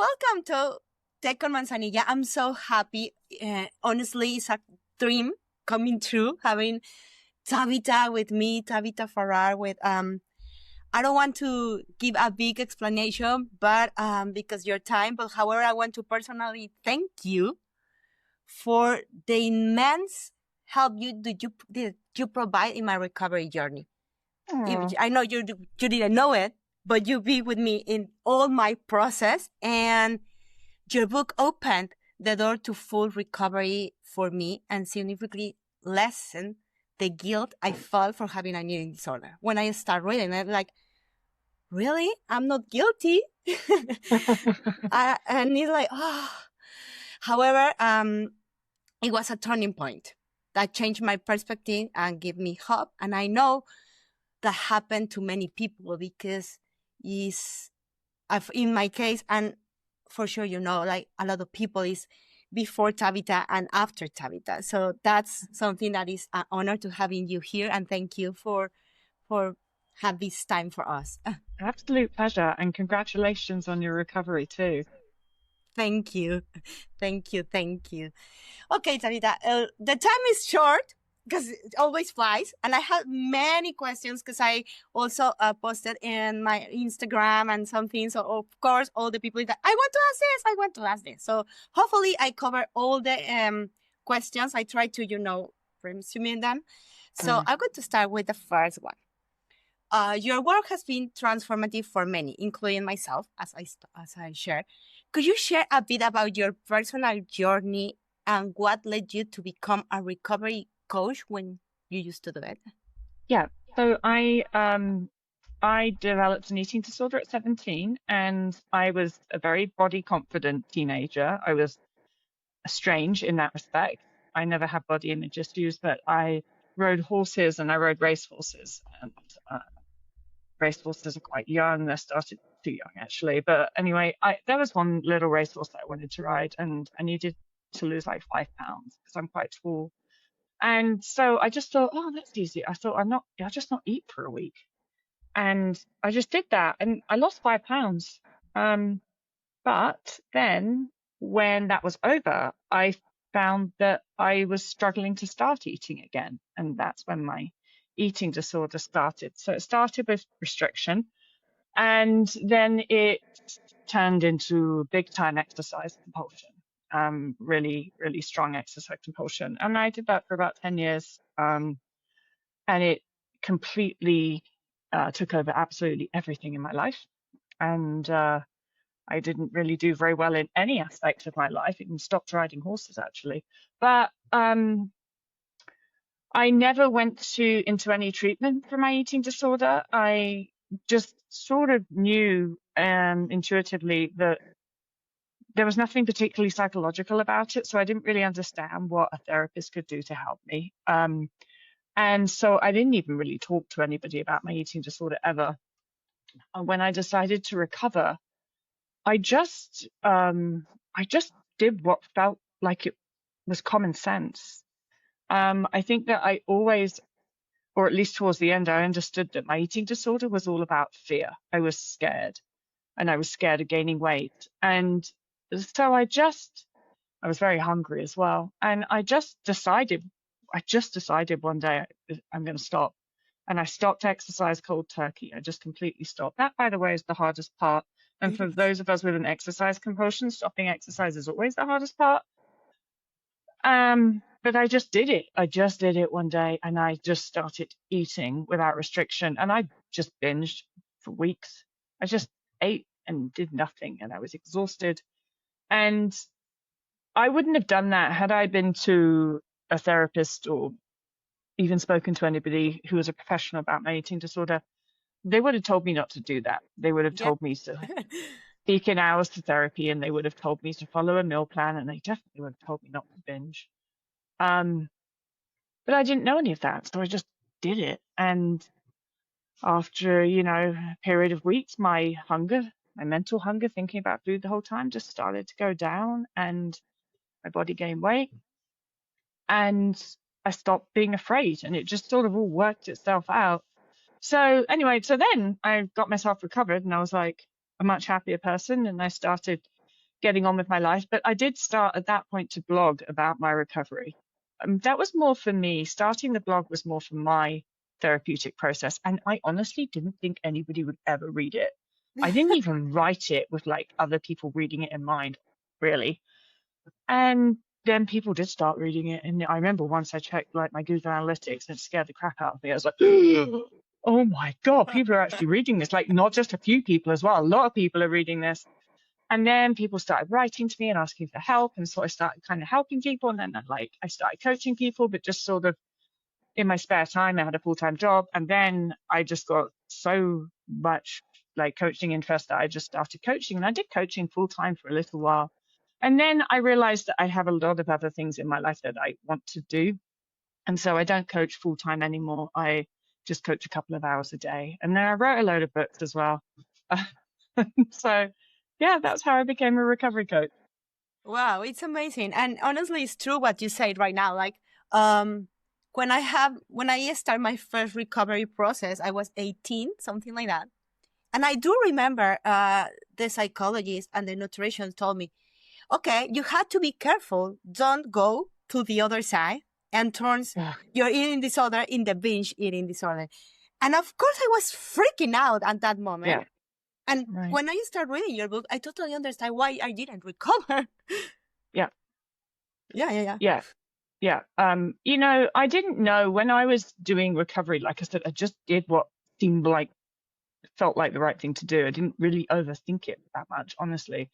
welcome to Tech con Manzanilla. I'm so happy. Honestly, it's a dream coming true having Tabitha with me, Tabitha Farrar with I don't want to give a big explanation, but because your time. But however, I want to personally thank you for the immense help did you provide in my recovery journey. I know you didn't know it, but you be with me in all my process, and your book opened the door to full recovery for me and significantly lessened the guilt I felt for having an eating disorder. When I start reading, I'm like, really? I'm not guilty. And it's like, oh. However, it was a turning point that changed my perspective and gave me hope. And I know that happened to many people because in my case, and for sure, like a lot of people is before Tabitha and after Tabitha. So that's something that is an honor to having you here. And thank you for have this time for us. Absolute pleasure. And congratulations on your recovery too. Thank you. Okay, Tabitha, the time is short because it always flies. And I have many questions because I also posted in my Instagram and something. So, of course, all the people that I want to ask this. So hopefully I cover all the questions. I try to, resume them. So I'm going to start with the first one. Your work has been transformative for many, including myself, as I shared. Could you share a bit about your personal journey and what led you to become a recovery coach when you used to do it? Yeah. So I developed an eating disorder at 17, and I was a very body confident teenager. I was strange in that respect. I never had body image issues, but I rode horses and I rode race horses. And race horses are quite young. They started too young, actually. But anyway, there was one little racehorse that I wanted to ride, and I needed to lose like 5 pounds because I'm quite tall. And so I just thought, oh, that's easy. I thought I'll just not eat for a week. And I just did that, and I lost 5 pounds. But then when that was over, I found that I was struggling to start eating again. And that's when my eating disorder started. So it started with restriction, and then it turned into big time exercise compulsion, really, really strong exercise compulsion. And I did that for about 10 years. And it completely took over absolutely everything in my life. And I didn't really do very well in any aspect of my life. Even stopped riding horses, actually. But I never went into any treatment for my eating disorder. I just sort of knew intuitively that there was nothing particularly psychological about it. So I didn't really understand what a therapist could do to help me. And so I didn't even really talk to anybody about my eating disorder ever. And when I decided to recover, I just did what felt like it was common sense. I think that I always, or at least towards the end, I understood that my eating disorder was all about fear. I was scared, and I was scared of gaining weight. And so I was very hungry as well. And I just decided one day I'm going to stop. And I stopped exercise cold turkey. I just completely stopped. That, by the way, is the hardest part. And for those of us with an exercise compulsion, stopping exercise is always the hardest part. But I just did it. I just did it one day, and I just started eating without restriction. And I just binged for weeks. I just ate and did nothing, and I was exhausted. And I wouldn't have done that had I been to a therapist or even spoken to anybody who was a professional about my eating disorder. They would have told me not to do that. They would have told me to speak in hours to therapy, and they would have told me to follow a meal plan, and they definitely would have told me not to binge. But I didn't know any of that, so I just did it. And after, a period of weeks, my mental hunger, thinking about food the whole time, just started to go down, and my body gained weight. And I stopped being afraid, and it just sort of all worked itself out. So anyway, then I got myself recovered, and I was like a much happier person, and I started getting on with my life. But I did start at that point to blog about my recovery. That was more for me. Starting the blog was more for my therapeutic process. And I honestly didn't think anybody would ever read it. I didn't even write it with like other people reading it in mind, really. And then people did start reading it. And I remember once I checked like my Google Analytics and it scared the crap out of me. I was like, oh my God, people are actually reading this. Like not just a few people as well. A lot of people are reading this. And then people started writing to me and asking for help. And so I started kind of helping people. And then I started coaching people, but just sort of in my spare time. I had a full-time job. And then I just got so much like coaching interest that I just started coaching. And I did coaching full-time for a little while. And then I realized that I have a lot of other things in my life that I want to do. And so I don't coach full-time anymore. I just coach a couple of hours a day. And then I wrote a load of books as well. So yeah, that's how I became a recovery coach. Wow, it's amazing. And honestly, it's true what you said right now. Like, when I start my first recovery process, I was 18, something like that. And I do remember the psychologist and the nutrition told me, okay, you had to be careful. Don't go to the other side and turns your eating disorder in the binge eating disorder. And of course, I was freaking out at that moment. Yeah. And when I started reading your book, I totally understand why I didn't recover. Yeah. Yeah. You know, I didn't know when I was doing recovery, like I said, I just did what seemed like, felt like the right thing to do. I didn't really overthink it that much, honestly.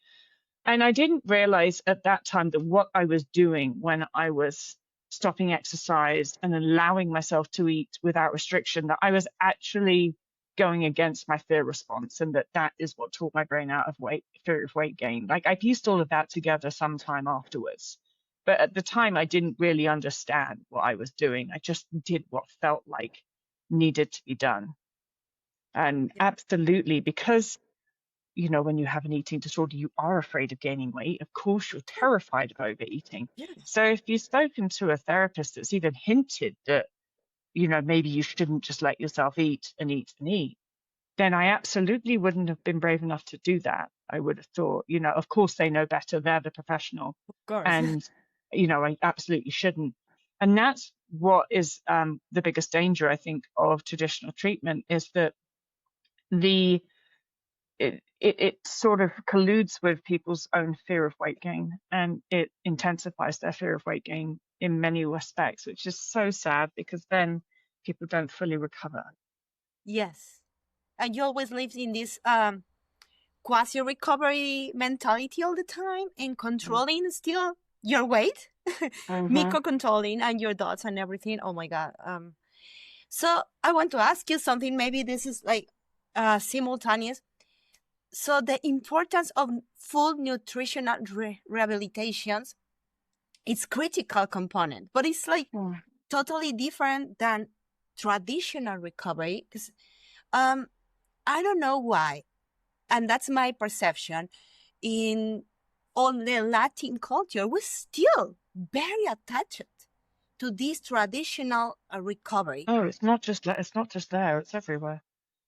And I didn't realize at that time that what I was doing when I was stopping exercise and allowing myself to eat without restriction, that I was actually going against my fear response, and that is what taught my brain out of fear of weight gain. Like I pieced all of that together sometime afterwards. But at the time, I didn't really understand what I was doing. I just did what felt like needed to be done. And absolutely, because, you know, when you have an eating disorder, you are afraid of gaining weight. Of course, you're terrified of overeating. Yes. So if you've spoken to a therapist that's even hinted that, you know, maybe you shouldn't just let yourself eat and eat and eat, then I absolutely wouldn't have been brave enough to do that. I would have thought, you know, of course they know better. They're the professional. Of course. And, you know, I absolutely shouldn't. And that's what is the biggest danger, I think, of traditional treatment, is that it sort of colludes with people's own fear of weight gain, and it intensifies their fear of weight gain in many respects, which is so sad, because then people don't fully recover. Yes. And you always live in this quasi-recovery mentality all the time and controlling still your weight, micro-controlling and your thoughts and everything. Oh my God. So I want to ask you something. Maybe this is like simultaneous. So the importance of full nutritional rehabilitations is critical component, but it's like totally different than traditional recovery. Because I don't know why, and that's my perception. In all the Latin culture, we're still very attached to this traditional recovery. Oh, it's not just there; it's everywhere.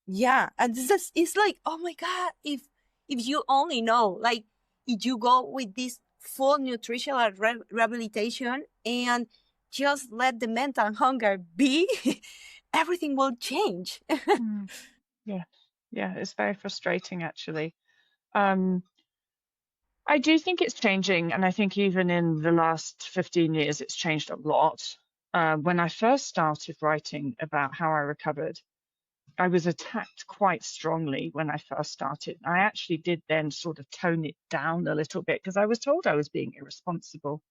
Yeah, and it's like, oh my God, if you only know, like, if you go with this full nutritional rehabilitation and just let the mental hunger be, everything will change. Yeah, it's very frustrating, actually. I do think it's changing, and I think even in the last 15 years, it's changed a lot. When I first started writing about how I recovered, I was attacked quite strongly when I first started. I actually did then sort of tone it down a little bit, because I was told I was being irresponsible.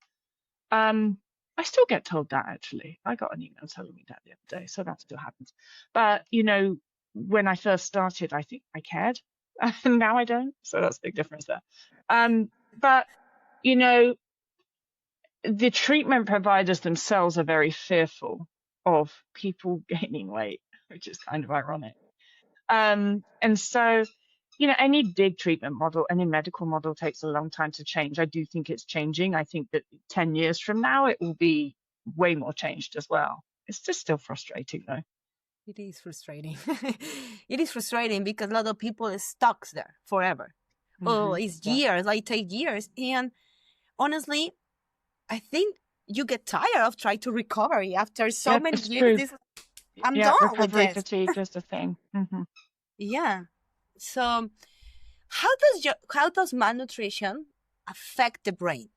I still get told that, actually. I got an email telling me that the other day, so that still happens. But, you know, when I first started, I think I cared, and now I don't. So that's a big difference there. But, you know, the treatment providers themselves are very fearful of people gaining weight, which is kind of ironic. And so, you know, any big treatment model, any medical model takes a long time to change. I do think it's changing. I think that 10 years from now, it will be way more changed as well. It's just still frustrating, though. It is frustrating. It is frustrating because a lot of people are stuck there forever. Oh, it's Yeah. years, like take years. And honestly, I think you get tired of trying to recover after so Yeah, many it's years. true. I'm Yeah, done with recovery this. fatigue is the thing. Yeah. So how does malnutrition affect the brain?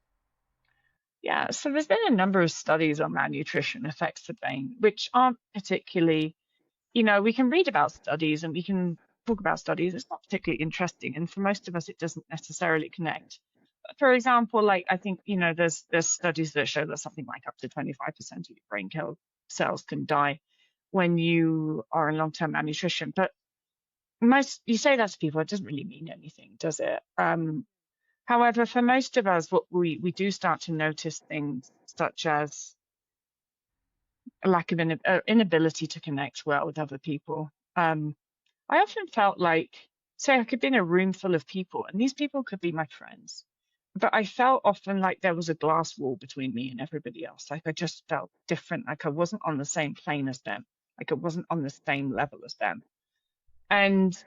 Yeah, so there's been a number of studies on malnutrition affects the brain, which aren't particularly, we can read about studies and we can talk about studies. It's not particularly interesting, and for most of us, it doesn't necessarily connect. But for example, like I think there's studies that show that something like up to 25% of your brain cells can die when you are in long-term malnutrition. But you say that to people, it doesn't really mean anything, does it? However, for most of us, what we do start to notice things such as a lack of inability to connect well with other people. I often felt like, say, I could be in a room full of people, and these people could be my friends, but I felt often like there was a glass wall between me and everybody else. Like I just felt different, like I wasn't on the same plane as them, like I wasn't on the same level as them. And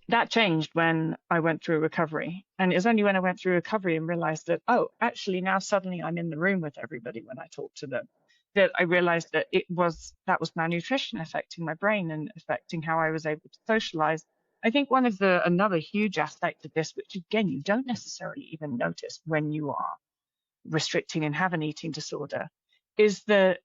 that changed when I went through recovery. And it was only when I went through recovery and realized that, oh, actually now suddenly I'm in the room with everybody when I talk to them, that I realized that that was malnutrition affecting my brain and affecting how I was able to socialize. I think another huge aspect of this, which again, you don't necessarily even notice when you are restricting and have an eating disorder, is that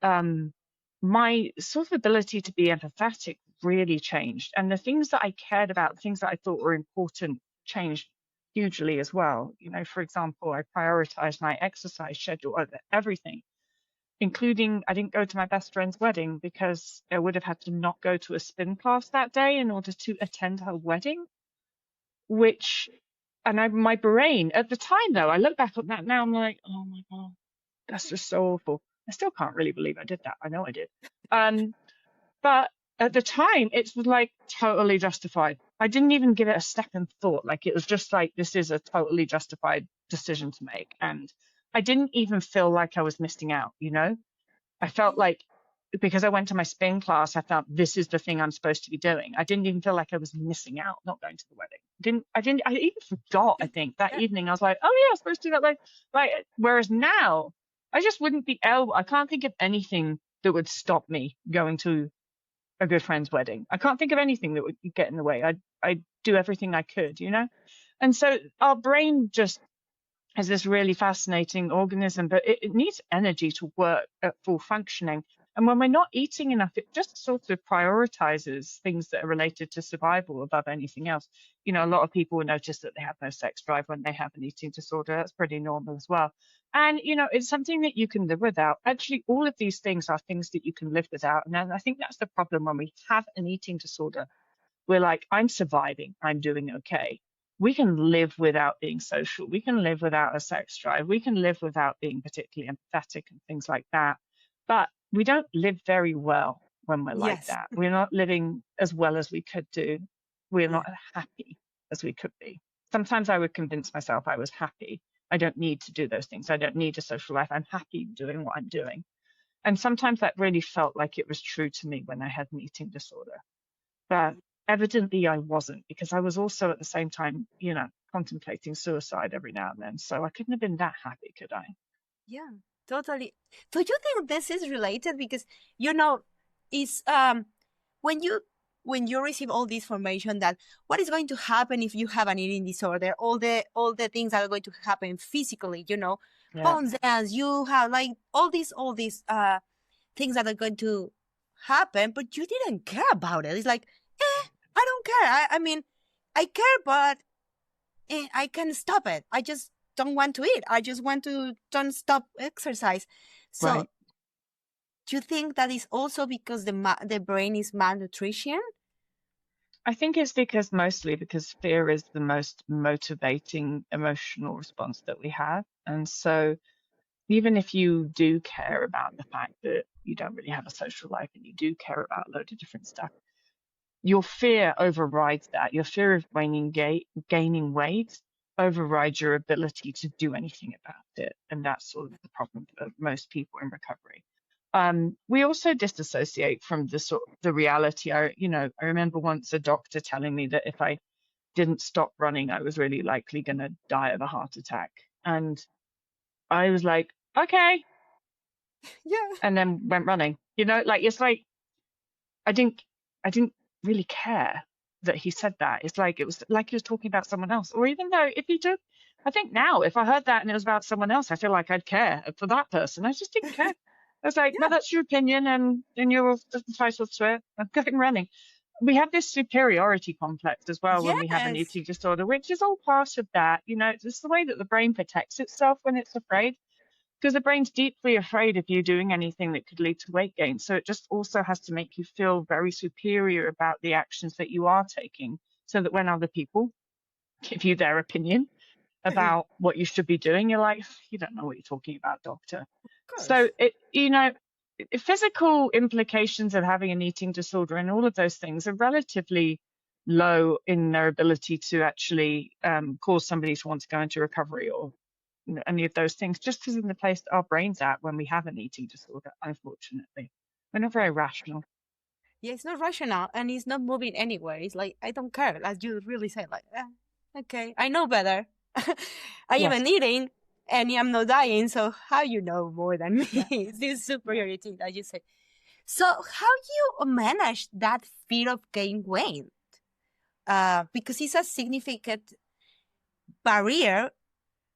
my sort of ability to be empathetic really changed. And the things that I cared about, the things that I thought were important, changed hugely as well. For example, I prioritized my exercise schedule over everything, including I didn't go to my best friend's wedding because I would have had to not go to a spin class that day in order to attend her wedding, my brain at the time, though, I look back on that now, I'm like, oh my God, that's just so awful. I still can't really believe I did that. I know I did. But at the time, it was like totally justified. I didn't even give it a second thought. Like it was just like, this is a totally justified decision to make. And I didn't even feel like I was missing out, I felt like because I went to my spin class, I felt this is the thing I'm supposed to be doing. I didn't even feel like I was missing out not going to the wedding. I even forgot, I think, that evening. I was like, oh yeah, I was supposed to do that. Like, whereas now I just wouldn't be able, I can't think of anything that would stop me going to a good friend's wedding. I can't think of anything that would get in the way. I'd do everything I could, And so our brain just is this really fascinating organism, but it needs energy to work at full functioning. And when we're not eating enough, it just sort of prioritizes things that are related to survival above anything else. A lot of people will notice that they have no sex drive when they have an eating disorder. That's pretty normal as well. And, it's something that you can live without. Actually, all of these things are things that you can live without. And I think that's the problem when we have an eating disorder. We're like, I'm surviving, I'm doing okay. We can live without being social. We can live without a sex drive. We can live without being particularly empathetic and things like that. But we don't live very well when we're like that. We're not living as well as we could do. We're not as happy as we could be. Sometimes I would convince myself I was happy. I don't need to do those things. I don't need a social life. I'm happy doing what I'm doing. And sometimes that really felt like it was true to me when I had an eating disorder. But evidently I wasn't, because I was also at the same time, contemplating suicide every now and then. So I couldn't have been that happy, could I? Yeah, totally. Do you think this is related? Because it's when you receive all this information that what is going to happen if you have an eating disorder, all the things that are going to happen physically, bones, as you have like all these things that are going to happen, but you didn't care about it. It's like, I don't care. I mean, I care, but I can stop it. I just don't want to eat. I just want to don't stop exercise. So, Right. do you think that is also because the brain is malnutrition? I think it's mostly because fear is the most motivating emotional response that we have. And so even if you do care about the fact that you don't really have a social life and you do care about a load of different stuff, your fear overrides that. Your fear of gaining weight overrides your ability to do anything about it. And that's sort of the problem for most people in recovery. We also disassociate from the reality. I remember once a doctor telling me that if I didn't stop running, I was really likely going to die of a heart attack. And I was like, okay. Yeah. And then went running, like, it's like, I didn't really care that he said that. It's like, it was like he was talking about someone else. Or even though if he did, I think now if I heard that and it was about someone else, I feel like I'd care for that person. I just didn't care. I was like, no, that's your opinion, and you're entitled to it. I'm going running. We have this superiority complex as well when we have an Yes. eating disorder, which is all part of that. It's the way that the brain protects itself when it's afraid, because the brain's deeply afraid of you doing anything that could lead to weight gain. So it just also has to make you feel very superior about the actions that you are taking, so that when other people give you their opinion about what you should be doing, you're like, you don't know what you're talking about, doctor. So physical implications of having an eating disorder and all of those things are relatively low in their ability to actually cause somebody to want to go into recovery or any of those things, just because in the place our brain's at when we have an eating disorder. Unfortunately, we're not very rational. Yeah, it's not rational, and it's not moving anywhere. It's like, I don't care, as you really say, like, okay, I know better. I am eating, and I'm not dying, so how you know more than me? It's this superiority that you say. So how you manage that fear of gain weight? Because it's a significant barrier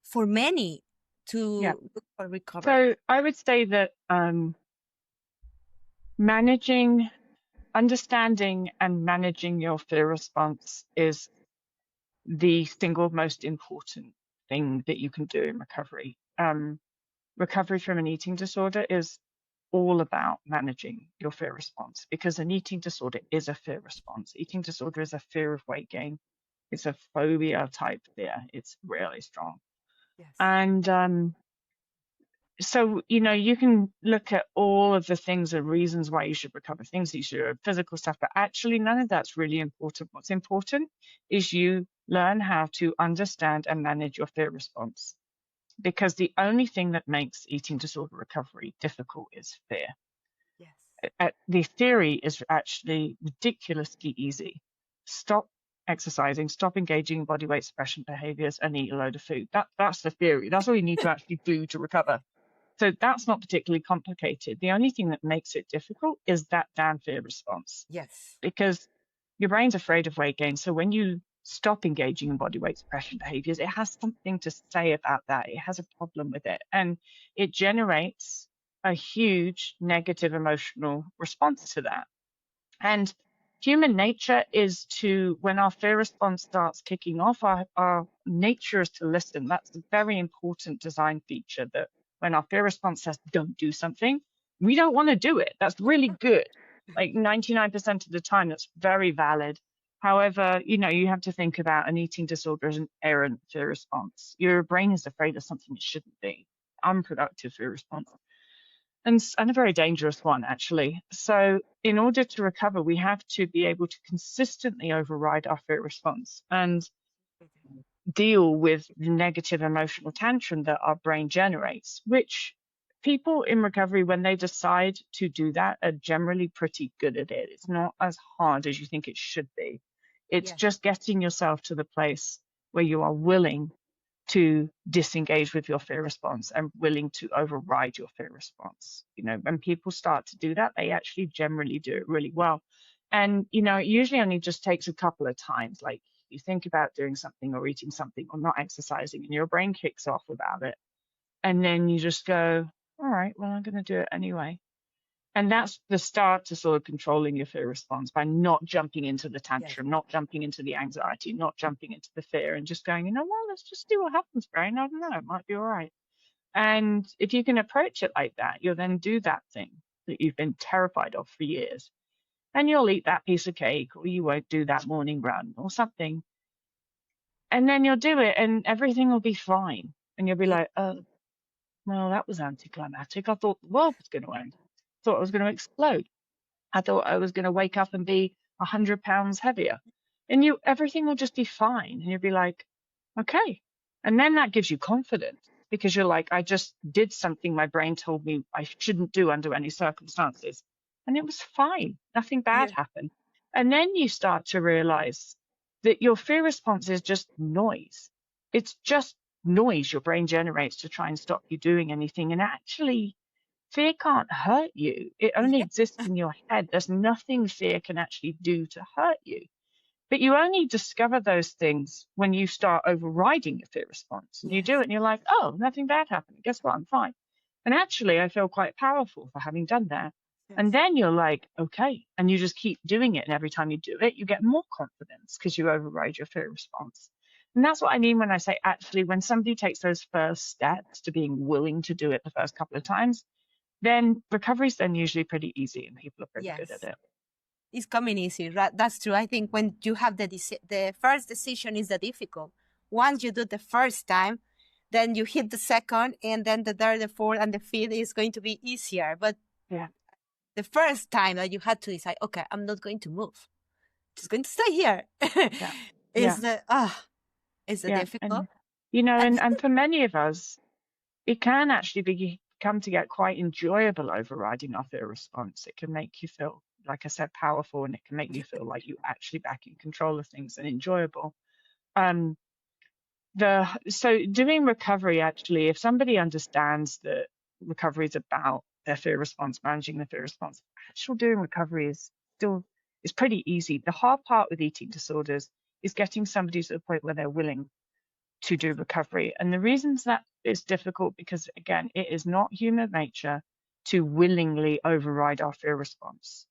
for many to recover. So I would say that understanding and managing your fear response is the single most important thing that you can do in recovery. Recovery from an eating disorder is all about managing your fear response, because an eating disorder is a fear response. Eating disorder is a fear of weight gain. It's a phobia type fear. It's really strong. Yes. And so, you can look at all of the things and reasons why you should recover, things that you should, physical stuff, but actually none of that's really important. What's important is you learn how to understand and manage your fear response, because the only thing that makes eating disorder recovery difficult is fear. Yes. The theory is actually ridiculously easy. Stop exercising, stop engaging in body weight suppression behaviors, and eat a load of food. That's the theory. That's all you need to actually do to recover. So that's not particularly complicated. The only thing that makes it difficult is that damn fear response. Yes. Because your brain's afraid of weight gain. So when you stop engaging in body weight suppression behaviors, it has something to say about that. It has a problem with it. And it generates a huge negative emotional response to that. And human nature is to, when our fear response starts kicking off, our nature is to listen. That's a very important design feature, that when our fear response says don't do something, we don't want to do it. That's really good. Like 99% of the time, that's very valid. However, you have to think about an eating disorder as an errant fear response. Your brain is afraid of something it shouldn't be. Unproductive fear response. And a very dangerous one, actually. So in order to recover, we have to be able to consistently override our fear response and deal with the negative emotional tantrum that our brain generates, which people in recovery, when they decide to do that, are generally pretty good at it. It's not as hard as you think it should be. It's just getting yourself to the place where you are willing to disengage with your fear response and willing to override your fear response. When people start to do that, they actually generally do it really well. And, it usually only just takes a couple of times. Like, you think about doing something or eating something or not exercising, and your brain kicks off about it. And then you just go, all right, well, I'm going to do it anyway. And that's the start to sort of controlling your fear response, by not jumping into the tantrum, not jumping into the anxiety, not jumping into the fear, and just going, well, let's just see what happens, brain. I don't know, it might be all right. And if you can approach it like that, you'll then do that thing that you've been terrified of for years. And you'll eat that piece of cake, or you won't do that morning run or something. And then you'll do it and everything will be fine. And you'll be like, oh, well, that was anticlimactic. I thought the world was going to end. I thought I was going to explode. I thought I was going to wake up and be 100 pounds heavier. And everything will just be fine. And you'll be like, okay. And then that gives you confidence, because you're like, I just did something my brain told me I shouldn't do under any circumstances. And it was fine. Nothing bad happened. And then you start to realize that your fear response is just noise. It's just noise your brain generates to try and stop you doing anything. And actually, fear can't hurt you. It only Yeah. exists in your head. There's nothing fear can actually do to hurt you. But you only discover those things when you start overriding your fear response. And you Yes. do it and you're like, oh, nothing bad happened. Guess what? I'm fine. And actually, I feel quite powerful for having done that. And Yes. then you're like, okay. And you just keep doing it. And every time you do it, you get more confidence because you override your fear response. And that's what I mean when I say, actually, when somebody takes those first steps to being willing to do it the first couple of times, then recovery's then usually pretty easy and people are pretty good at Yes. it. It's coming easy. Right? That's true. I think when you have the first decision is the difficult. Once you do the first time, then you hit the second, and then the third, the fourth, and the fifth is going to be easier. But Yeah. the first time that you had to decide, okay, I'm not going to move, just going to stay here, Yeah. is the Yeah. difficult. And for many of us, it can actually come to get quite enjoyable overriding our fear response. It can make you feel, like I said, powerful, and it can make you feel like you actually back in control of things and enjoyable. So doing recovery, actually, if somebody understands that recovery is about their fear response, managing the fear response, actual doing recovery is pretty easy. The hard part with eating disorders is getting somebody to the point where they're willing to do recovery. And the reasons that is difficult, because again, it is not human nature to willingly override our fear response.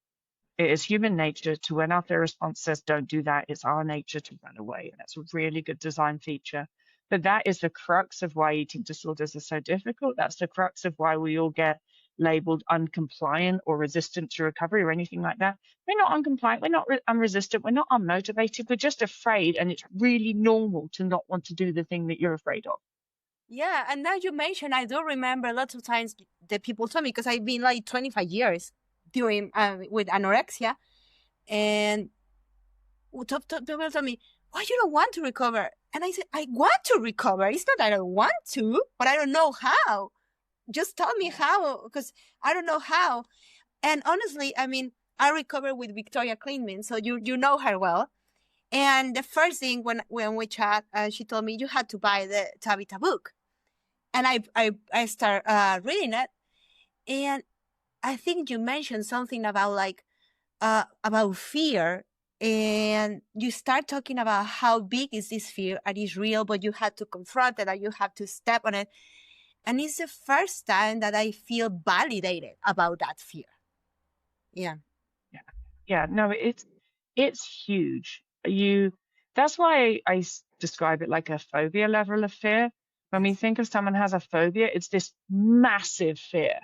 It is human nature to, when our fear response says don't do that, it's our nature to run away. And that's a really good design feature. But that is the crux of why eating disorders are so difficult. That's the crux of why we all get labeled uncompliant or resistant to recovery or anything like that. We're not uncompliant, we're not unresistant, we're not unmotivated, we're just afraid, and it's really normal to not want to do the thing that you're afraid of. Yeah, and now you mentioned, I do remember lots of times that people told me, because I've been like 25 years doing with anorexia, and people told me, why you don't want to recover? And I said, I want to recover. It's not that I don't want to, but I don't know how. Just tell me how, because I don't know how. And honestly, I mean, I recovered with Victoria Kleinman, so you know her well. And the first thing when we chat, she told me you had to buy the Tabitha book, and I start reading it, and I think you mentioned something about about fear, and you start talking about how big is this fear and it's real, but you had to confront it and you have to step on it. And it's the first time that I feel validated about that fear. Yeah. Yeah. No, it's huge. That's why I describe it like a phobia level of fear. When we think of someone has a phobia, it's this massive fear,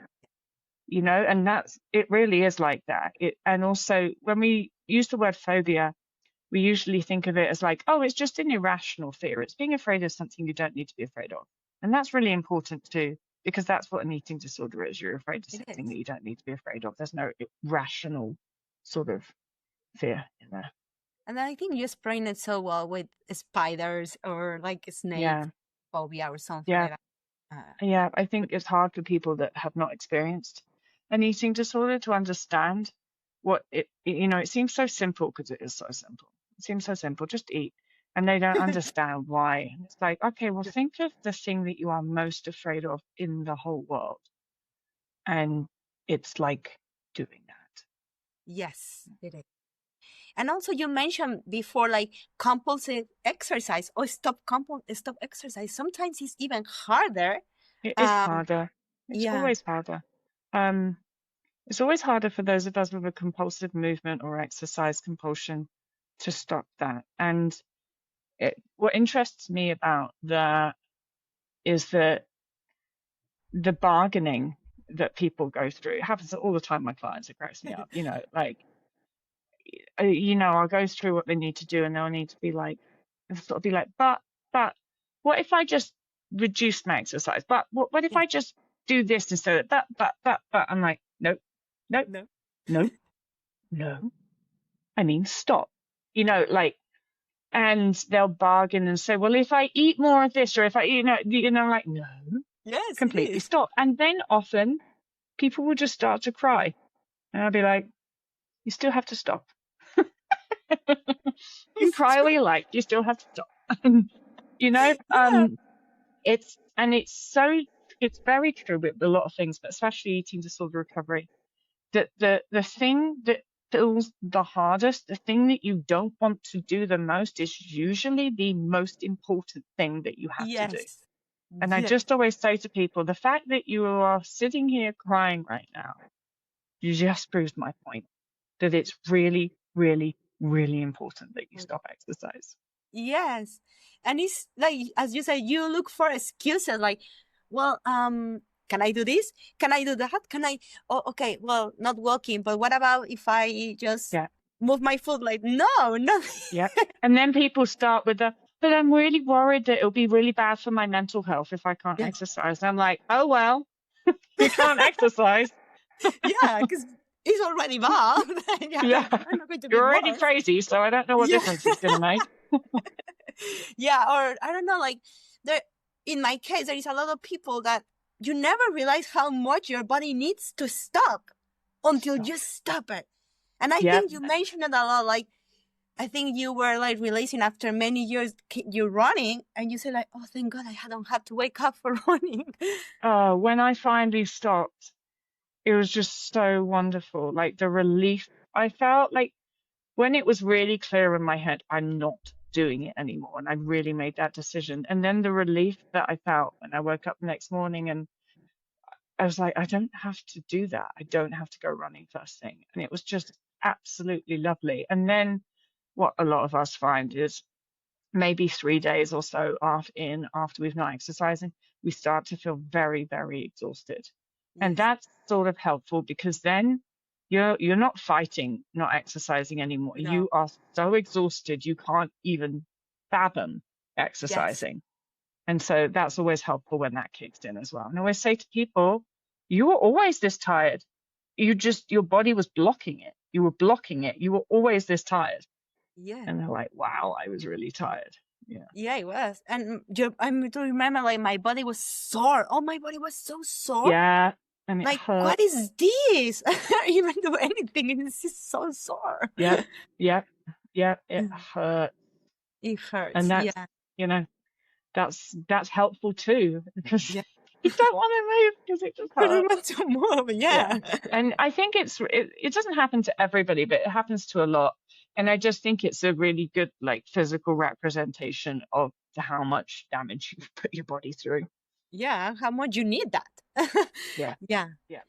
and it really is like that. And also when we use the word phobia, we usually think of it as like, oh, it's just an irrational fear. It's being afraid of something you don't need to be afraid of. And that's really important too, because that's what an eating disorder is. You're afraid of something that you don't need to be afraid of. There's no rational sort of fear in there. And I think you explained it so well with spiders or like snake phobia or something like that. Yeah, I think it's hard for people that have not experienced an eating disorder to understand what it seems so simple, because it is so simple. It seems so simple, just eat. And they don't understand why. And it's like, okay, well, think of the thing that you are most afraid of in the whole world. And it's like doing that. Yes, it is. And also you mentioned before, like compulsive exercise or stop exercise. Sometimes it's even harder. It is harder. It's always harder. It's always harder for those of us with a compulsive movement or exercise compulsion to stop that. And what interests me about that is that the bargaining that people go through, it happens all the time. My clients, it cracks me up, I'll go through what they need to do, and they'll need to be like, but what if I just reduce my exercise? But what if I just do this instead of that? But I'm like, nope. No. I mean, stop. And they'll bargain and say, well, if I eat more of this, or if I, like, no, yes, completely stop. And then often people will just start to cry, and I'll be like, you still have to stop. You can cry all you like, you still have to stop. You know, Yeah. it's very true with a lot of things, but especially eating disorder recovery. That the thing that feels the hardest, the thing that you don't want to do the most, is usually the most important thing that you have to do. Yes. And I Yeah. just always say to people, the fact that you are sitting here crying right now, you just proves my point, that it's really, really, really important that you stop exercise. Yes. And it's like, as you said, you look for excuses like, well, can I do this? Can I do that? Can I? Oh, okay. Well, not walking, but what about if I just Yeah. move my foot? Like, no. Yeah. And then people start with but I'm really worried that it'll be really bad for my mental health if I can't Yeah. exercise. I'm like, oh, well, you can't exercise. Yeah, because it's already bad. Yeah. I'm not going to be You're already worse. crazy, so I don't know what Yeah. difference it's going to make. Yeah, or I don't know, like there in my case, there is a lot of people that you never realize how much your body needs to stop until you stop it. And I Yeah. think you mentioned it a lot. Like I think you were like realizing after many years you're running, and you say like, "Oh, thank God, I don't have to wake up for running." When I finally stopped, it was just so wonderful. Like the relief I felt, like when it was really clear in my head, I'm not doing it anymore. And I really made that decision. And then the relief that I felt when I woke up the next morning, and I was like, I don't have to do that. I don't have to go running first thing. And it was just absolutely lovely. And then what a lot of us find is maybe 3 days or so after we've not exercising, we start to feel very, very exhausted. And Yes. that's sort of helpful, because then you're not fighting not exercising anymore. No. You are so exhausted you can't even fathom Yes. exercising. And so that's always helpful when that kicks in as well. And I always say to people, you were always this tired. Your body was blocking it. You were blocking it. You were always this tired. Yeah. And they're like, wow, I was really tired. Yeah. Yeah, it was. And I do remember like my body was sore. Oh, my body was so sore. Yeah. And it Like, hurt. what is this? I don't even do anything, and it's just so sore. Yeah. It hurt. It hurts. And that's, that's helpful too, because Yeah. you don't want to move because it just I don't hurts. want to move. Yeah. And I think it doesn't happen to everybody, but it happens to a lot. And I just think it's a really good like physical representation of how much damage you've put your body through. Yeah. How much you need that? Yeah. Yeah.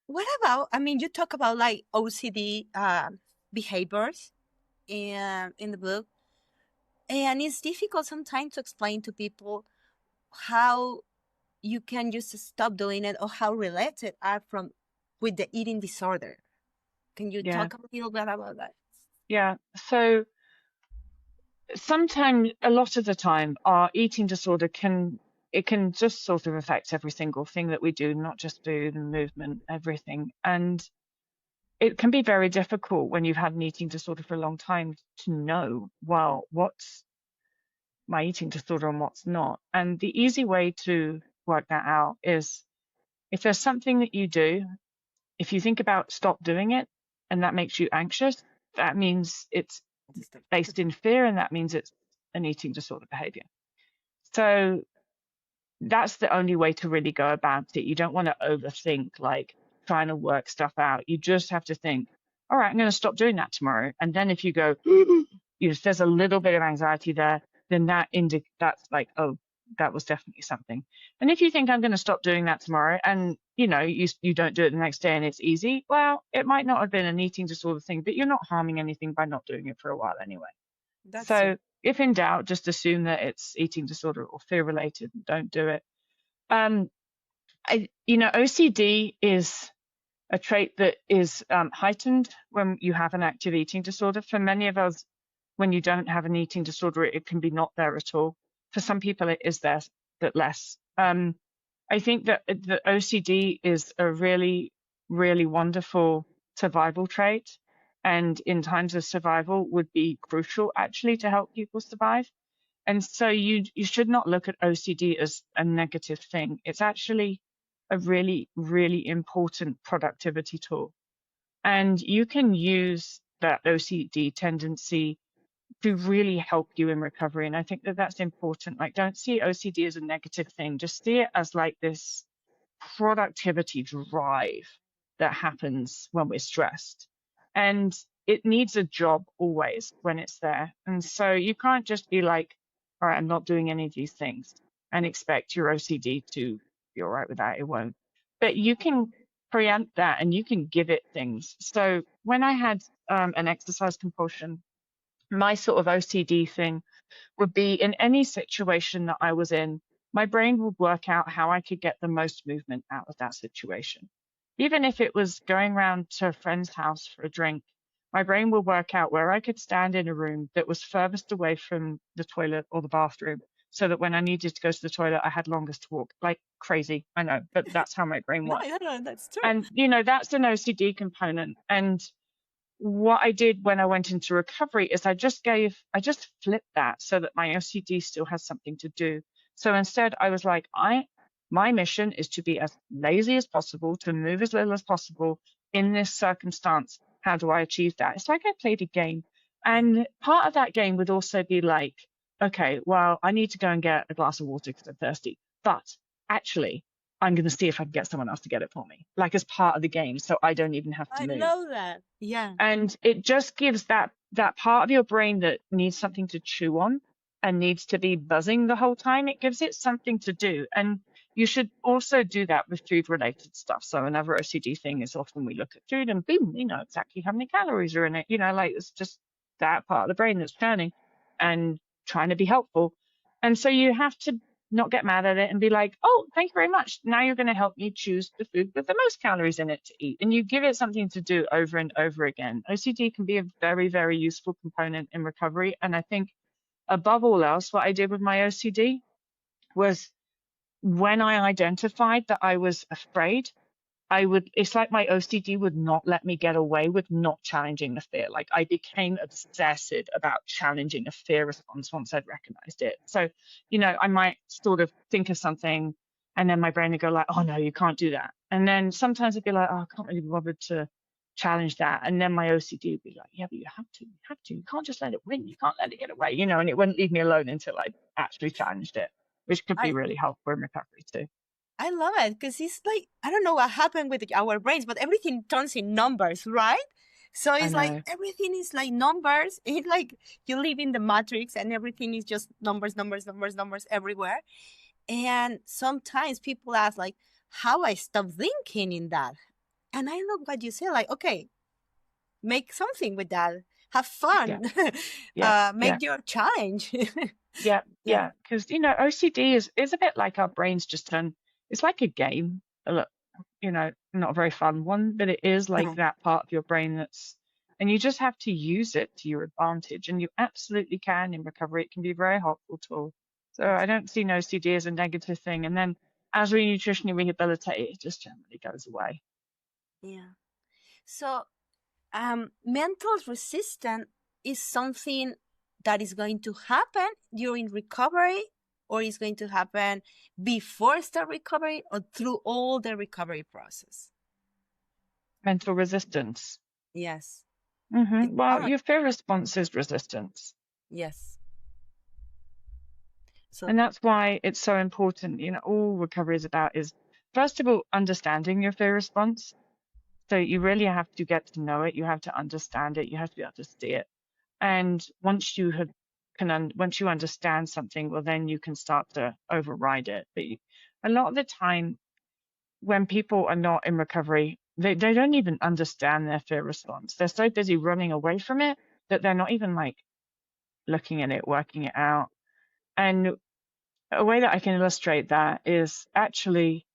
What about? I mean, you talk about like OCD behaviors in the book, and it's difficult sometimes to explain to people how you can just stop doing it or how related are with the eating disorder. Can you talk a little bit about that? Yeah. So sometimes, a lot of the time, our eating disorder can just sort of affect every single thing that we do, not just food and movement, everything. And it can be very difficult when you've had an eating disorder for a long time to know, well, what's my eating disorder and what's not. And the easy way to work that out is, if there's something that you do, if you think about stop doing it and that makes you anxious, that means it's based in fear, and that means it's an eating disorder behavior. So that's the only way to really go about it. You don't want to overthink like trying to work stuff out. You just have to think, all right, I'm going to stop doing that tomorrow. And then if you go, if there's a little bit of anxiety there, then that's like, oh, that was definitely something. And if you think I'm going to stop doing that tomorrow, and you don't do it the next day and it's easy, well, it might not have been an eating disorder thing, but you're not harming anything by not doing it for a while anyway. That's so true. If in doubt, just assume that it's eating disorder or fear related and don't do it. OCD is a trait that is heightened when you have an active eating disorder. For many of us, when you don't have an eating disorder, it can be not there at all. For some people, it is there, but less. I think that the OCD is a really, really wonderful survival trait, and in times of survival would be crucial actually to help people survive. And so you should not look at OCD as a negative thing. It's actually a really, really important productivity tool. And you can use that OCD tendency to really help you in recovery. And I think that that's important. Like, don't see OCD as a negative thing. Just see it as like this productivity drive that happens when we're stressed. And it needs a job always when it's there. And so you can't just be like, all right, I'm not doing any of these things and expect your OCD to be all right with that. It won't. But you can preempt that and you can give it things. So when I had an exercise compulsion, my sort of OCD thing would be in any situation that I was in, my brain would work out how I could get the most movement out of that situation. Even if it was going around to a friend's house for a drink, my brain would work out where I could stand in a room that was furthest away from the toilet or the bathroom, so that when I needed to go to the toilet, I had longest to walk. Like crazy, I know, but that's how my brain No, works. I don't know. That's true. And, that's an OCD component. And what I did when I went into recovery is I just flipped that so that my OCD still has something to do. So instead I was like, my mission is to be as lazy as possible, to move as little as possible in this circumstance. How do I achieve that? It's like I played a game. And part of that game would also be like, okay, well, I need to go and get a glass of water because I'm thirsty. But actually, I'm going to see if I can get someone else to get it for me, like as part of the game, so I don't even have to I move. love that. Yeah. And it just gives that part of your brain that needs something to chew on and needs to be buzzing the whole time, it gives it something to do. And you should also do that with food related stuff. So another OCD thing is often we look at food and boom, you know exactly how many calories are in it. Like it's just that part of the brain that's churning and trying to be helpful. And so you have to not get mad at it and be like, oh, thank you very much. Now you're going to help me choose the food with the most calories in it to eat. And you give it something to do over and over again. OCD can be a very, very useful component in recovery. And I think above all else, what I did with my OCD was when I identified that I was afraid, it's like my OCD would not let me get away with not challenging the fear. Like I became obsessive about challenging a fear response once I'd recognized it. So, I might sort of think of something and then my brain would go like, oh no, you can't do that. And then sometimes it'd be like, oh, I can't really be bothered to challenge that. And then my OCD would be like, yeah, but you have to. You can't just let it win. You can't let it get away, and it wouldn't leave me alone until I actually challenged it, which could be really helpful in recovery too. I love it because it's like, I don't know what happened with our brains, but everything turns in numbers, right? So it's like everything is like numbers. It's like you live in the matrix and everything is just numbers everywhere. And sometimes people ask like, how I stop thinking in that? And I love what you say, like, okay, make something with that. Have fun. Make your challenge. Yeah. Because, OCD is a bit like our brains just turn. It's like a game, not a very fun one, but it is like that part of your brain and you just have to use it to your advantage. And you absolutely can in recovery. It can be a very helpful tool. So I don't see OCD as a negative thing. And then as we nutritionally rehabilitate, it just generally goes away. Yeah. So mental resistance is something that is going to happen during recovery, or is going to happen before start recovery or through all the recovery process? Mental resistance. Yes. Mm-hmm. Well, your fear response is resistance. Yes. And that's why it's so important, all recovery is about is, first of all, understanding your fear response. So you really have to get to know it. You have to understand it. You have to be able to see it. And once you understand something, well, then you can start to override it. But a lot of the time when people are not in recovery, they don't even understand their fear response. They're so busy running away from it that they're not even like looking at it, working it out. And a way that I can illustrate that is actually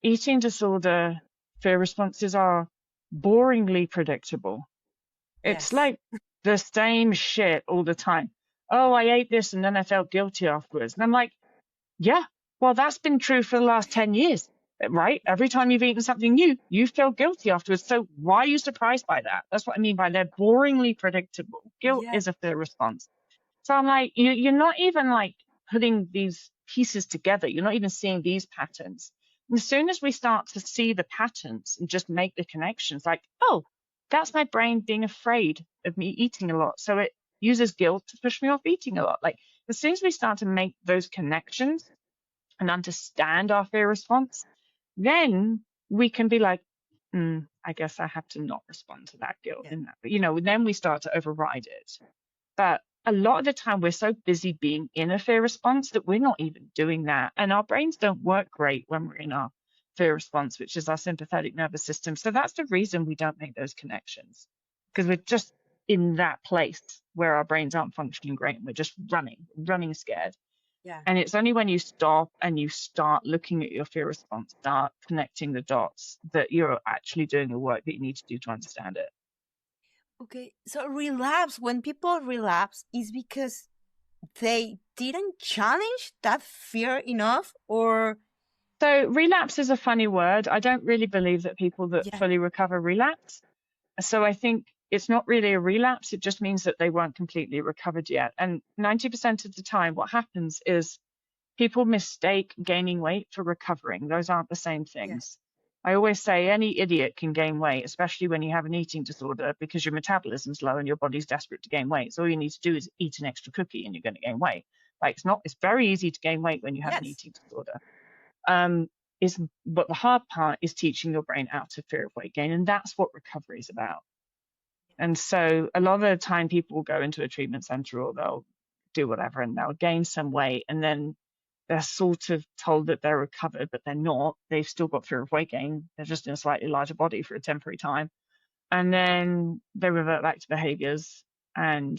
eating disorder fear responses are boringly predictable. It's like the same shit all the time. Oh, I ate this and then I felt guilty afterwards. And I'm like, yeah, well, that's been true for the last 10 years, right? Every time you've eaten something new, you feel guilty afterwards. So why are you surprised by that? That's what I mean by they're boringly predictable. Guilt is a fear response. So I'm like, you're not even like putting these pieces together. You're not even seeing these patterns. And as soon as we start to see the patterns and just make the connections, like, oh, that's my brain being afraid of me eating a lot. So it uses guilt to push me off eating a lot. Like, as soon as we start to make those connections and understand our fear response, then we can be like, I guess I have to not respond to that guilt. Yeah. In that, then we start to override it. But a lot of the time we're so busy being in a fear response that we're not even doing that. And our brains don't work great when we're in our fear response, which is our sympathetic nervous system. So that's the reason we don't make those connections, because we're just in that place where our brains aren't functioning great and we're just running scared. Yeah. And it's only when you stop and you start looking at your fear response, start connecting the dots, that you're actually doing the work that you need to do to understand it. Okay, so relapse, when people relapse, is because they didn't challenge that fear enough, or? So relapse is a funny word. I don't really believe that people that fully recover relapse. So I think it's not really a relapse. It just means that they weren't completely recovered yet. And 90% of the time, what happens is people mistake gaining weight for recovering. Those aren't the same things. I always say any idiot can gain weight, especially when you have an eating disorder, because your metabolism's low and your body's desperate to gain weight. So all you need to do is eat an extra cookie and you're going to gain weight. Like, it's very easy to gain weight when you have an eating disorder. But the hard part is teaching your brain out of fear of weight gain. And that's what recovery is about. And so a lot of the time people will go into a treatment center or they'll do whatever and they'll gain some weight, and then they're sort of told that they're recovered, but they're not. They've still got fear of weight gain. They're just in a slightly larger body for a temporary time. And then they revert back to behaviors and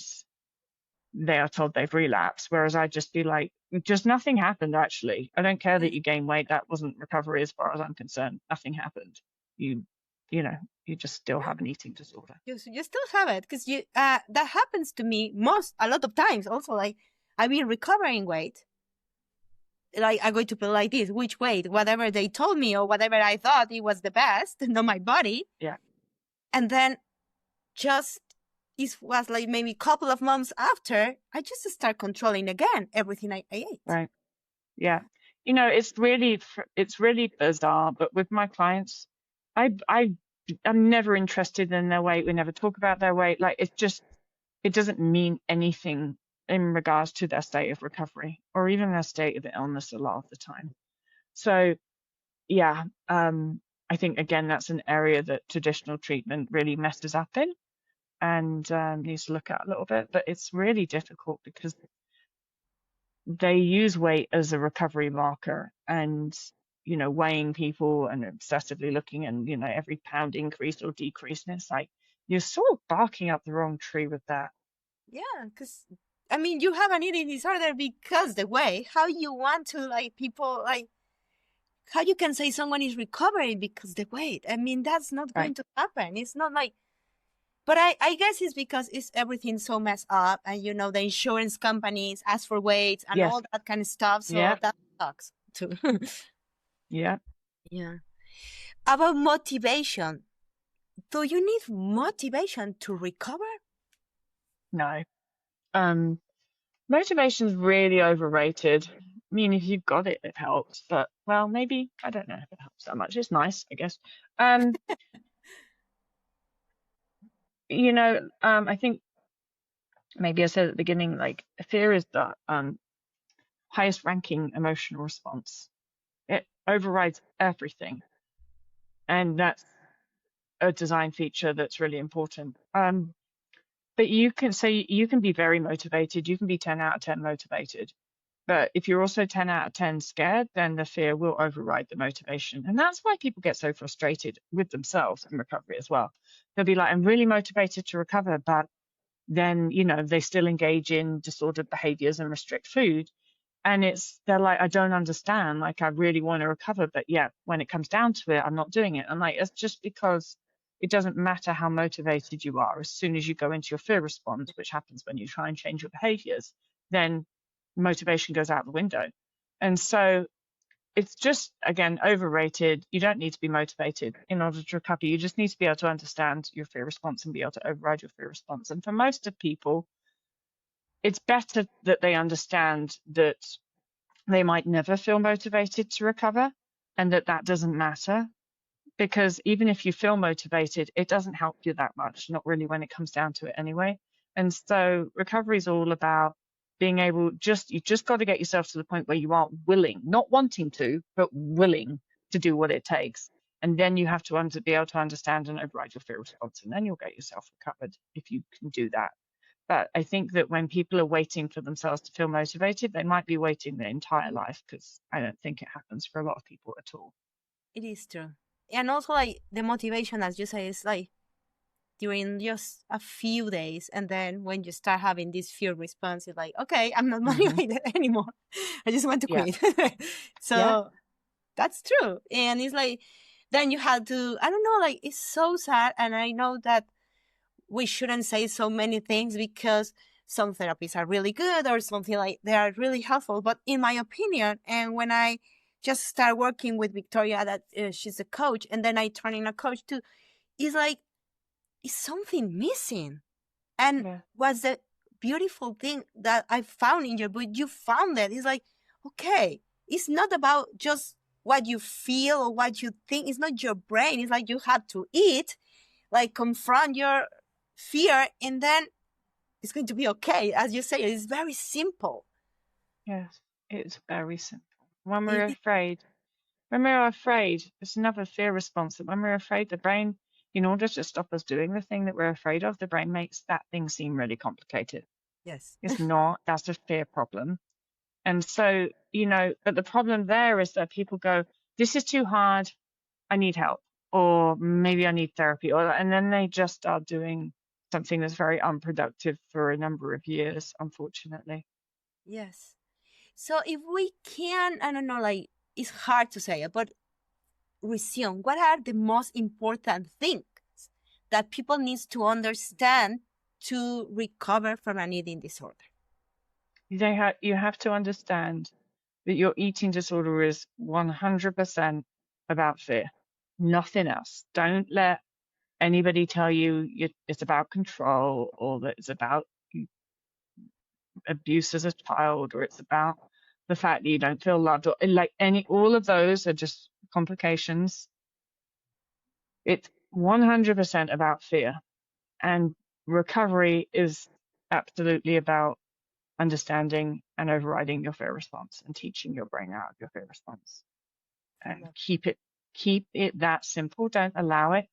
they are told they've relapsed. Whereas I'd just be like, just nothing happened, actually. I don't care that you gain weight. That wasn't recovery as far as I'm concerned. Nothing happened. You just still have an eating disorder. You still have it, because that happens to me a lot of times. Also, like, I've been recovering weight. Like, I'm going to put like this, which weight, whatever they told me or whatever I thought it was the best, not my body. Yeah. And then it was like maybe a couple of months after, I just start controlling again everything I ate. Right. Yeah. It's really bizarre, but with my clients, I'm never interested in their weight. We never talk about their weight. Like, it doesn't mean anything in regards to their state of recovery or even their state of illness a lot of the time. So yeah, I think again, that's an area that traditional treatment really messes up in and needs to look at a little bit, but it's really difficult because they use weight as a recovery marker and, weighing people and obsessively looking and, every pound increase or decrease. And it's like, you're sort of barking up the wrong tree with that. Yeah, because you have an eating disorder because the way. How you want to, like, people, like, how you can say someone is recovering because the weight? That's not going to happen. It's not like, but I guess it's because everything so messed up, and the insurance companies ask for weights and all that kind of stuff. So that sucks too. Yeah. About motivation. Do you need motivation to recover? No. Motivation's really overrated. If you've got it, it helps. But, well, maybe, I don't know if it helps that much. It's nice, I guess. I think maybe I said at the beginning, like, fear is the highest ranking emotional response. It overrides everything. And that's a design feature that's really important. But you can be very motivated. You can be 10 out of 10 motivated. But if you're also 10 out of 10 scared, then the fear will override the motivation. And that's why people get so frustrated with themselves in recovery as well. They'll be like, I'm really motivated to recover, but then, they still engage in disordered behaviors and restrict food. And they're like, I don't understand. Like, I really want to recover, but when it comes down to it, I'm not doing it. And like, it's just because it doesn't matter how motivated you are. As soon as you go into your fear response, which happens when you try and change your behaviors, then motivation goes out the window. And so it's just, again, overrated. You don't need to be motivated in order to recover. You just need to be able to understand your fear response and be able to override your fear response. And for most of people, it's better that they understand that they might never feel motivated to recover and that doesn't matter, because even if you feel motivated, it doesn't help you that much, not really when it comes down to it anyway. And so recovery is all about being able, you just got to get yourself to the point where you are willing, not wanting to, but willing to do what it takes. And then you have to be able to understand and override your fear response, and then you'll get yourself recovered if you can do that. But I think that when people are waiting for themselves to feel motivated, they might be waiting their entire life, because I don't think it happens for a lot of people at all. It is true. And also, like, the motivation, as you say, is like during just a few days. And then when you start having this fear response, you're like, okay, I'm not motivated anymore. I just want to quit. So that's true. And it's like, then you have to, I don't know, like, it's so sad. And I know that we shouldn't say so many things, because some therapies are really good or something, like they are really helpful. But in my opinion, and when I just start working with Victoria, that she's a coach, and then I turn in a coach too, it's like, it's something missing. And what's the beautiful thing that I found in your book, you found that it's like, okay, it's not about just what you feel or what you think. It's not your brain. It's like you have to eat, like confront your fear, and then it's going to be okay. As you say, it's very simple. Yes, it's very simple. When we're afraid, it's another fear response. That when we're afraid, the brain, in order to stop us doing the thing that we're afraid of, the brain makes that thing seem really complicated. Yes. It's not. That's a fear problem. And so, but the problem there is that people go, this is too hard, I need help, or maybe I need therapy, and then they just start doing something that's very unproductive for a number of years, unfortunately. Yes. So if we can, I don't know, like, it's hard to say it, but resume, what are the most important things that people need to understand to recover from an eating disorder? You have to understand that your eating disorder is 100% about fear, nothing else. Don't let anybody tell you it's about control, or that it's about abuse as a child, or it's about the fact that you don't feel loved, or like all of those are just complications. It's 100% about fear, and recovery is absolutely about understanding and overriding your fear response and teaching your brain out of your fear response. And keep it that simple. Don't allow it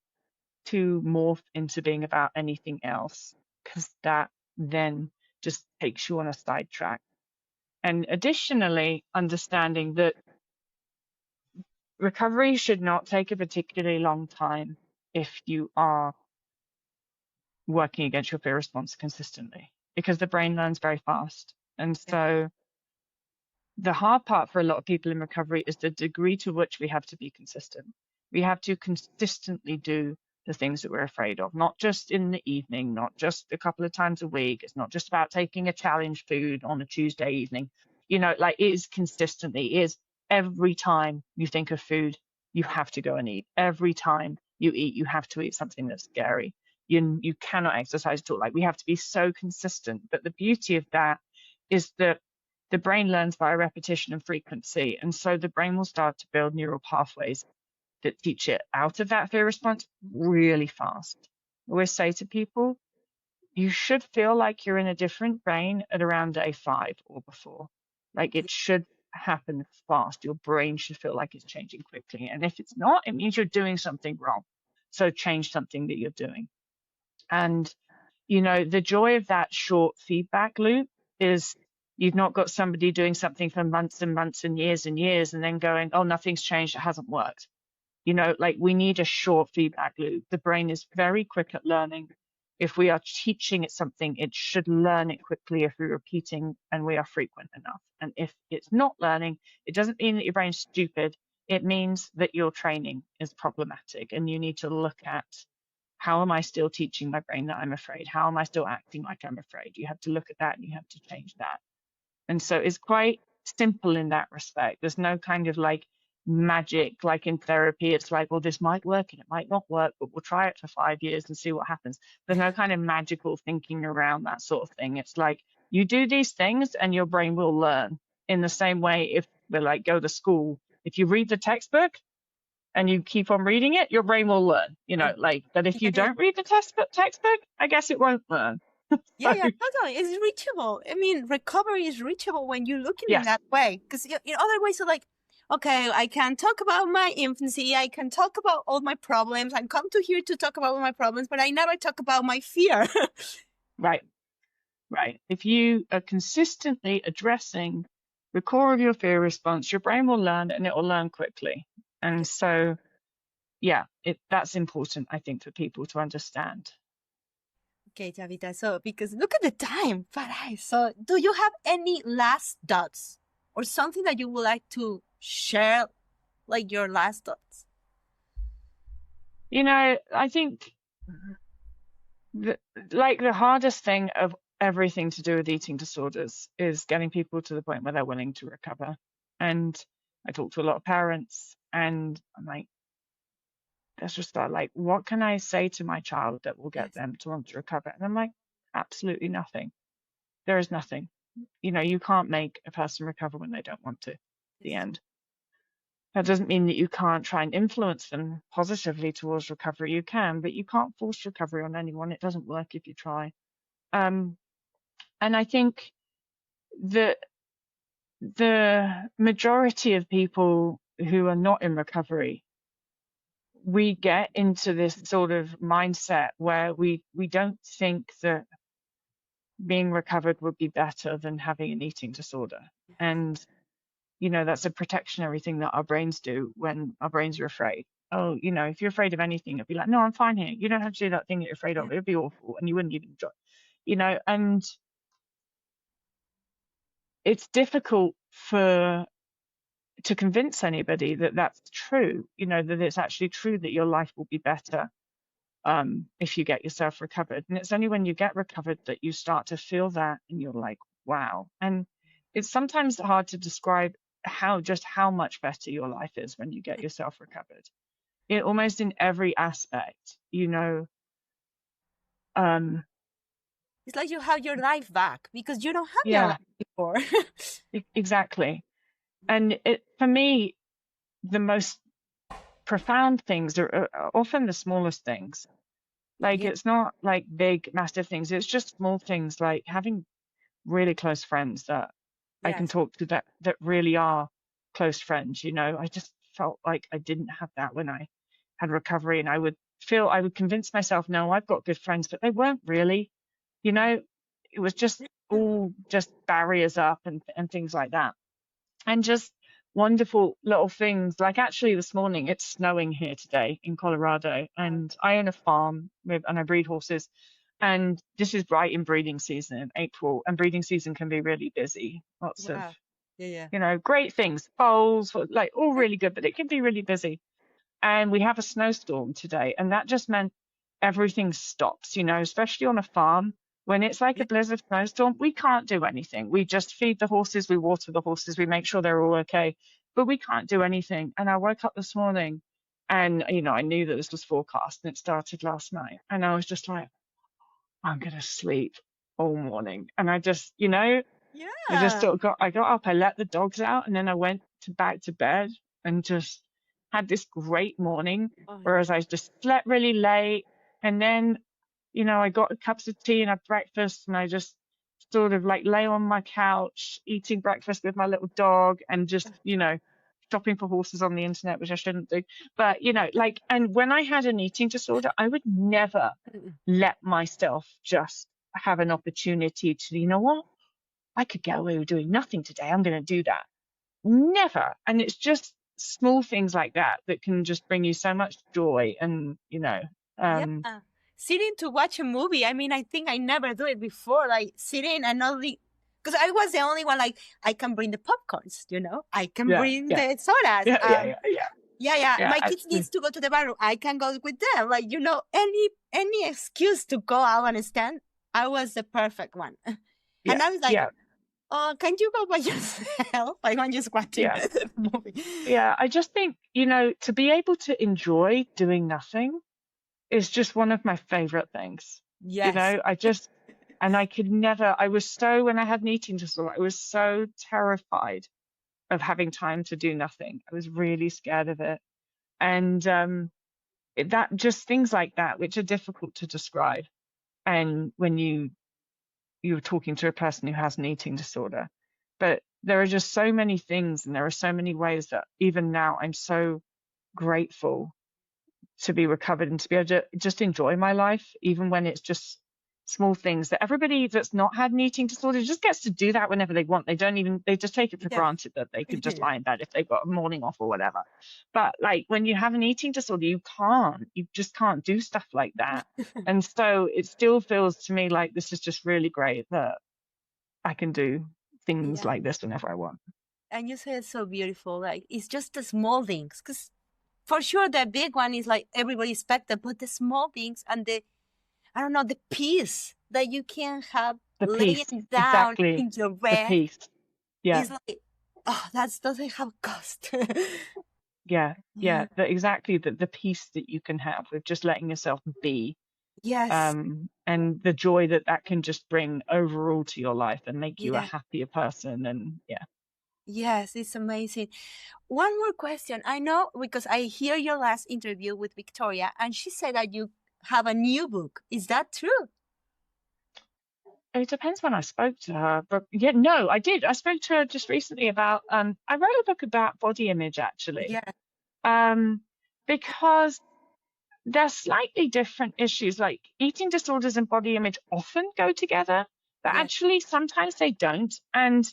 to morph into being about anything else, because that then just takes you on a sidetrack. And additionally, understanding that recovery should not take a particularly long time if you are working against your fear response consistently, because the brain learns very fast. And so the hard part for a lot of people in recovery is the degree to which we have to be consistent. We have to consistently do the things that we're afraid of, not just in the evening, not just a couple of times a week. It's not just about taking a challenge food on a Tuesday evening. Like, it is consistently. It is every time you think of food, you have to go and eat. Every time you eat, you have to eat something that's scary. You cannot exercise at all. Like, we have to be so consistent. But the beauty of that is that the brain learns by repetition and frequency. And so the brain will start to build neural pathways that teach it out of that fear response really fast. I always say to people, you should feel like you're in a different brain at around day 5 or before. Like, it should happen fast. Your brain should feel like it's changing quickly. And if it's not, it means you're doing something wrong. So change something that you're doing. And, the joy of that short feedback loop is you've not got somebody doing something for months and months and years and then going, oh, nothing's changed, it hasn't worked. Like, we need a short feedback loop. The brain is very quick at learning. If we are teaching it something, it should learn it quickly if we're repeating and we are frequent enough. And if it's not learning, it doesn't mean that your brain's stupid. It means that your training is problematic, and you need to look at, how am I still teaching my brain that I'm afraid? How am I still acting like I'm afraid? You have to look at that, and you have to change that. And so it's quite simple in that respect. There's no kind of like magic, like in therapy. It's like, well, this might work and it might not work, but we'll try it for 5 years and see what happens. There's no kind of magical thinking around that sort of thing. It's like, you do these things and your brain will learn. In the same way, if we like go to school, if you read the textbook, and you keep on reading it, your brain will learn, like that. If you don't read the textbook, I guess it won't learn. Yeah, totally. It's reachable. I mean, recovery is reachable when you're looking in Yes. that way. Because in other ways, like, okay, I can talk about my infancy. I can talk about all my problems. I come to here to talk about all my problems, but I never talk about my fear. Right. If you are consistently addressing the core of your fear response, your brain will learn, and it will learn quickly. And so, yeah, that's important, I think, for people to understand. Okay, Tabitha. So, because look at the time, so do you have any last thoughts or something that you would like to share, like your last thoughts? I think the hardest thing of everything to do with eating disorders is getting people to the point where they're willing to recover. And I talk to a lot of parents, and I'm like, let's just start, like, what can I say to my child that will get them to want to recover? And I'm like, absolutely nothing. There is nothing. You can't make a person recover when they don't want to, at the end. That doesn't mean that you can't try and influence them positively towards recovery. You can, but you can't force recovery on anyone. It doesn't work if you try. And I think that the majority of people who are not in recovery, we get into this sort of mindset where we don't think that being recovered would be better than having an eating disorder. And that's a protectionary thing that our brains do when our brains are afraid. Oh, if you're afraid of anything, it'd be like, no, I'm fine here. You don't have to do that thing that you're afraid of. It'd be awful, and you wouldn't even enjoy, and it's difficult to convince anybody that that's true, that it's actually true that your life will be better if you get yourself recovered. And it's only when you get recovered that you start to feel that, and you're like, wow. And it's sometimes hard to describe how much better your life is when you get yourself recovered. Almost in every aspect, it's like you have your life back because you don't have your life before. Exactly. And for me, the most profound things are often the smallest things. Like, it's not like big, massive things. It's just small things, like having really close friends that I can talk to that really are close friends. I just felt like I didn't have that when I had recovery, and I would convince myself, no, I've got good friends, but they weren't really. It was just all just barriers up and things like that. And just wonderful little things. Like, actually this morning, it's snowing here today in Colorado, and I own a farm and I breed horses. And this is right in breeding season in April, and breeding season can be really busy. Lots of, great things, foals, like all really good, but it can be really busy. And we have a snowstorm today, and that just meant everything stops, especially on a farm. When it's like a blizzard snowstorm, we can't do anything. We just feed the horses, we water the horses, we make sure they're all okay, but we can't do anything. And I woke up this morning, and, I knew that this was forecast, and it started last night. And I was just like, I'm going to sleep all morning. And I just, I just I got up, I let the dogs out, and then I went back to bed and just had this great morning, whereas I just slept really late. And then, I got cups of tea and had breakfast, and I just sort of like lay on my couch eating breakfast with my little dog, and just, shopping for horses on the internet, which I shouldn't do. But, and when I had an eating disorder, I would never let myself just have an opportunity to, what? I could get away with doing nothing today. I'm going to do that. Never. And it's just small things like that can just bring you so much joy. And, sitting to watch a movie. I mean, I think I never do it before, like sitting and only, because I was the only one, like, I can bring the popcorns, I can bring the sodas. My kids needs to go to the bathroom. I can go with them. Like, any excuse to go out and stand, I was the perfect one. And I was like, oh, can you go by yourself? Like, I'm just watching the movie. Yeah, I just think, to be able to enjoy doing nothing is just one of my favorite things. Yes. And I could never, when I had an eating disorder, I was so terrified of having time to do nothing. I was really scared of it. And that just things like that, which are difficult to describe. And when you're talking to a person who has an eating disorder, but there are just so many things, and there are so many ways that even now I'm so grateful to be recovered and to be able to just enjoy my life, even when it's just small things. That everybody that's not had an eating disorder just gets to do that whenever they want. They just take it for granted that they could just lie in bed if they've got a morning off or whatever. But like when you have an eating disorder, you just can't do stuff like that. And so it still feels to me like this is just really great that I can do things like this whenever I want. And you say it's so beautiful. Like it's just the small things, because for sure the big one is like everybody expected, but the small things and the peace that you can have laying down in your bed. The peace. Yeah. It's like, that doesn't have cost. Exactly the peace that you can have with just letting yourself be. Yes. And the joy that can just bring overall to your life and make you a happier person. And Yes, it's amazing. One more question. I know because I hear your last interview with Victoria, and she said that you have a new book. Is that true? It depends when I spoke to her, but no, I did. I spoke to her just recently about. I wrote a book about body image actually. Because they're slightly different issues. Like eating disorders and body image often go together, but actually sometimes they don't. And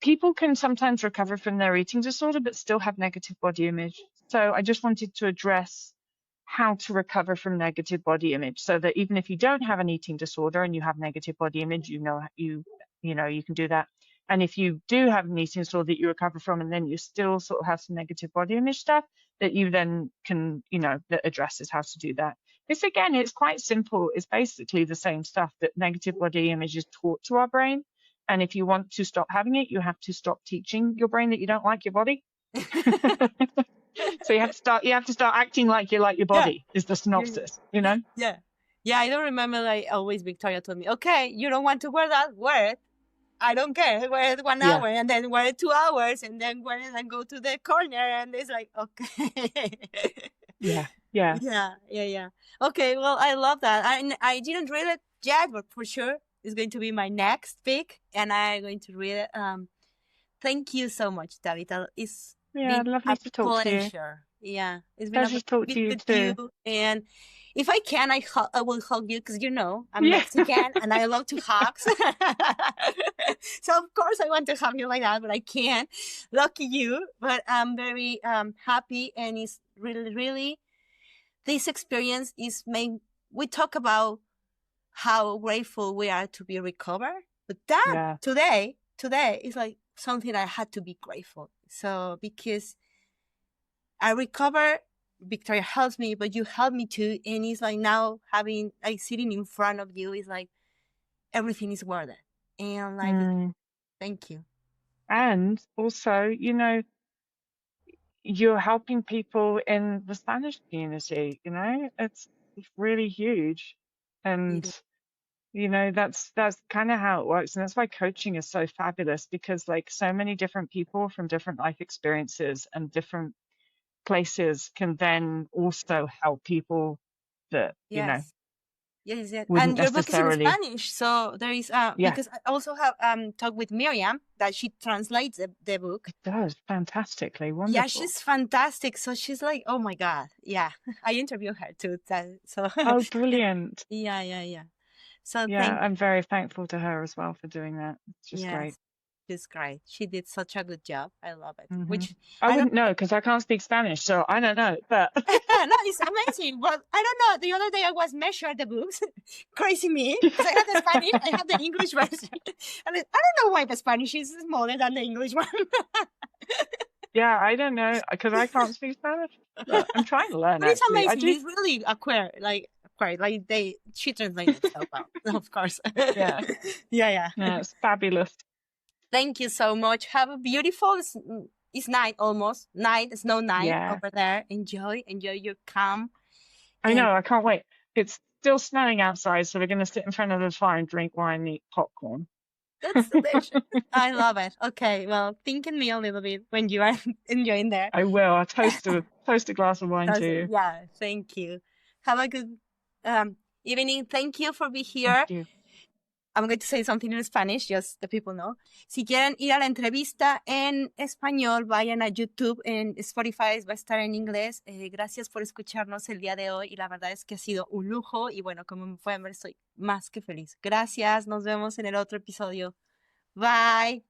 people can sometimes recover from their eating disorder but still have negative body image. So I just wanted to address how to recover from negative body image, so that even if you don't have an eating disorder and you have negative body image, you can do that. And if you do have an eating disorder that you recover from, and then you still sort of have some negative body image stuff, that you then can, that addresses how to do that. This, again, it's quite simple. It's basically the same stuff, that negative body image is taught to our brain. And if you want to stop having it, you have to stop teaching your brain that you don't like your body. So you have to start acting like you like your body, is the synopsis, Yeah. I don't remember, like always Victoria told me, okay, you don't want to wear that, wear it. I don't care. Wear it 1 hour and then wear it 2 hours and then wear it and go to the corner, and it's like, okay. Yeah. Okay, well, I love that. I didn't read it yet, but for sure it's going to be my next pick, and I'm going to read it. Thank you so much, Tabitha. It's been lovely to talk to you. Yeah, it's been pleasure to talk to you too. And if I can, I will hug you, because I'm Mexican and I love to hug. So of course I want to hug you like that, but I can't. Lucky you. But I'm very happy, and it's really, really, this experience is made. We talk about how grateful we are to be recovered, but that today is like something I had to be grateful. So because I recover, Victoria helps me, but you help me too. And it's like now having, like, sitting in front of you is like everything is worth it. And like, thank you. And also, you're helping people in the Spanish community, it's really huge. And, that's kind of how it works. And that's why coaching is so fabulous, because like so many different people from different life experiences and different places can then also help people that Yes. And your book is in Spanish, so there is because I also have talked with Miriam, that she translates the book. It does fantastically, wonderful. Yeah, she's fantastic. So she's like, oh my god, I interviewed her too. So oh, brilliant. Yeah. So I'm very thankful to her as well for doing that. It's just great. She's great. She did such a good job. I love it. Mm-hmm. Which I wouldn't know, because I can't speak Spanish, so I don't know. But no, it's amazing. Well, I don't know. The other day I was measuring the books. Crazy me. Because I have the Spanish, I have the English version. And I don't know why the Spanish is smaller than the English one. Yeah, I don't know, because I can't speak Spanish. But I'm trying to learn. But it's amazing. It's really she translated itself out, of course. Yeah. Yeah, it's fabulous. Thank you so much. Have a beautiful, it's night almost. Snow night over there. Enjoy your calm. I know, I can't wait. It's still snowing outside, so we're going to sit in front of the fire and drink wine and eat popcorn. That's delicious. I love it. Okay, well, think in me a little bit when you are enjoying there. I will. I'll toast a glass of wine to you. Yeah, thank you. Have a good evening. Thank you for being here. Thank you. I'm going to say something in Spanish, just the people know. Si quieren ir a la entrevista en español, vayan a YouTube, en Spotify va a estar en inglés. Gracias por escucharnos el día de hoy y la verdad es que ha sido un lujo y bueno, como pueden ver, estoy más que feliz. Gracias, nos vemos en el otro episodio. Bye.